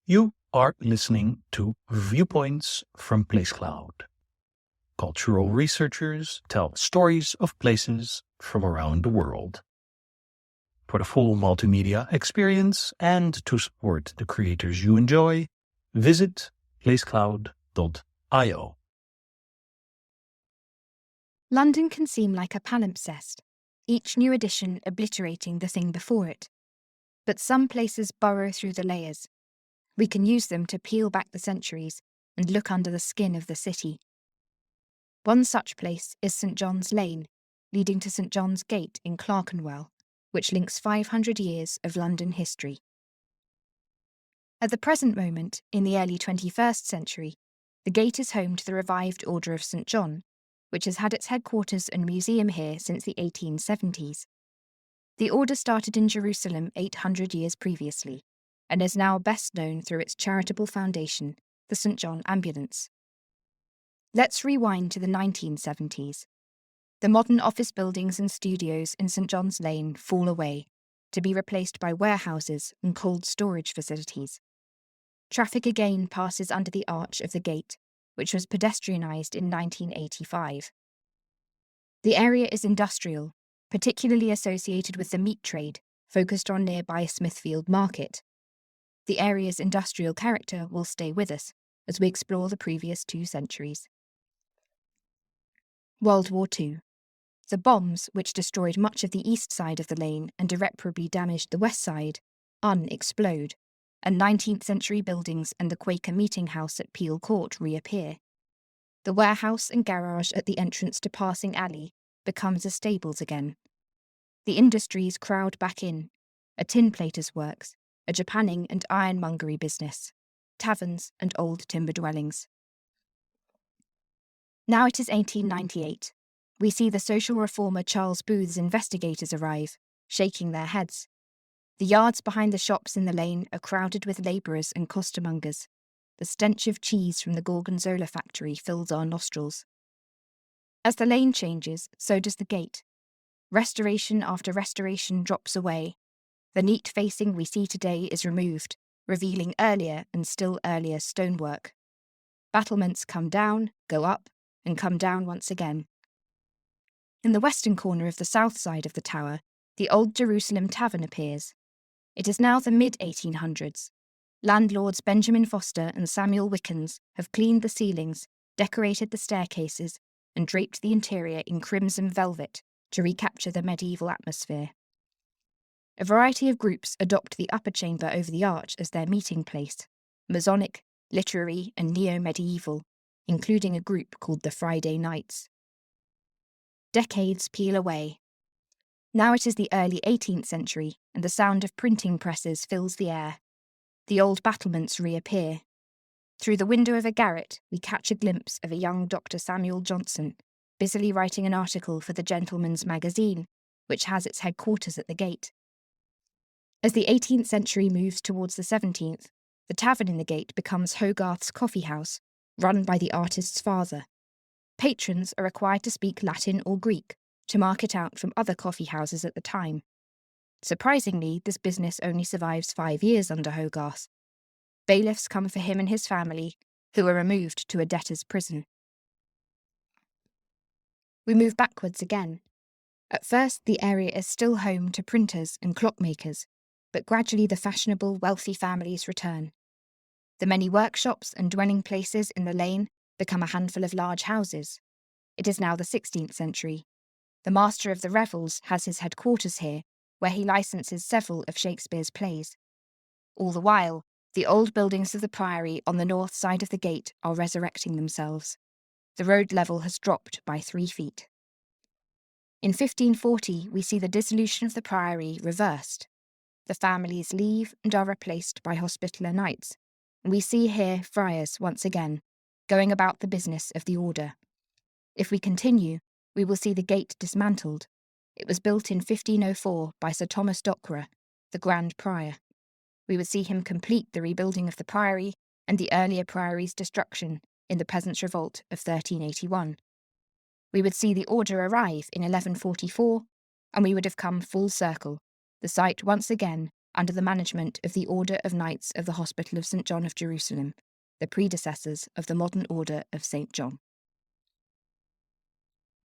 You are listening to Viewpoints from PlaceCloud. Cultural researchers tell stories of places from around the world. For the full multimedia experience and to support the creators you enjoy, visit placecloud.io. London can seem like a palimpsest, each new edition obliterating the thing before it. But some places burrow through the layers. We can use them to peel back the centuries and look under the skin of the city. One such place is St John's Lane, leading to St John's Gate in Clerkenwell, which links 500 years of London history. At the present moment, in the early 21st century, the gate is home to the revived Order of St John, which has had its headquarters and museum here since the 1870s. The order started in Jerusalem 800 years previously, and is now best known through its charitable foundation, the St John Ambulance. Let's rewind to the 1970s. The modern office buildings and studios in St John's Lane fall away, to be replaced by warehouses and cold storage facilities. Traffic again passes under the arch of the gate, which was pedestrianised in 1985. The area is industrial, particularly associated with the meat trade, focused on nearby Smithfield Market. The area's industrial character will stay with us as we explore the previous 2 centuries. World War II. The bombs, which destroyed much of the east side of the lane and irreparably damaged the west side, unexplode, and 19th century buildings and the Quaker Meeting House at Peel Court reappear. The warehouse and garage at the entrance to Passing Alley becomes a stables again. The industries crowd back in, a tin plater's works, a japanning and ironmongery business, taverns and old timber dwellings. Now it is 1898. We see the social reformer Charles Booth's investigators arrive, shaking their heads. The yards behind the shops in the lane are crowded with labourers and costermongers. The stench of cheese from the Gorgonzola factory fills our nostrils. As the lane changes, so does the gate. Restoration after restoration drops away. The neat facing we see today is removed, revealing earlier and still earlier stonework. Battlements come down, go up, and come down once again. In the western corner of the south side of the tower, the Old Jerusalem Tavern appears. It is now the mid-1800s. Landlords Benjamin Foster and Samuel Wickens have cleaned the ceilings, decorated the staircases, and draped the interior in crimson velvet to recapture the medieval atmosphere. A variety of groups adopt the upper chamber over the arch as their meeting place, Masonic, literary, and neo-medieval, including a group called the Friday Knights. Decades peel away. Now it is the early 18th century, and the sound of printing presses fills the air. The old battlements reappear. Through the window of a garret, we catch a glimpse of a young Dr. Samuel Johnson, busily writing an article for the Gentleman's Magazine, which has its headquarters at the gate. As the 18th century moves towards the 17th, the tavern in the gate becomes Hogarth's Coffee House, run by the artist's father. Patrons are required to speak Latin or Greek to mark it out from other coffee houses at the time. Surprisingly, this business only survives 5 years under Hogarth. Bailiffs come for him and his family, who are removed to a debtor's prison. We move backwards again. At first, the area is still home to printers and clockmakers, but gradually the fashionable, wealthy families return. The many workshops and dwelling places in the lane become a handful of large houses. It is now the 16th century. The master of the revels has his headquarters here, where he licenses several of Shakespeare's plays. All the while, the old buildings of the priory on the north side of the gate are resurrecting themselves. The road level has dropped by 3 feet. In 1540, we see the dissolution of the priory reversed. The families leave and are replaced by hospitaller knights, and we see here friars once again, going about the business of the order. If we continue, we will see the gate dismantled. It was built in 1504 by Sir Thomas Dockwra, the Grand Prior. We would see him complete the rebuilding of the priory and the earlier priory's destruction in the Peasants' Revolt of 1381. We would see the order arrive in 1144, and we would have come full circle, the site once again under the management of the Order of Knights of the Hospital of St. John of Jerusalem, the predecessors of the modern Order of St. John.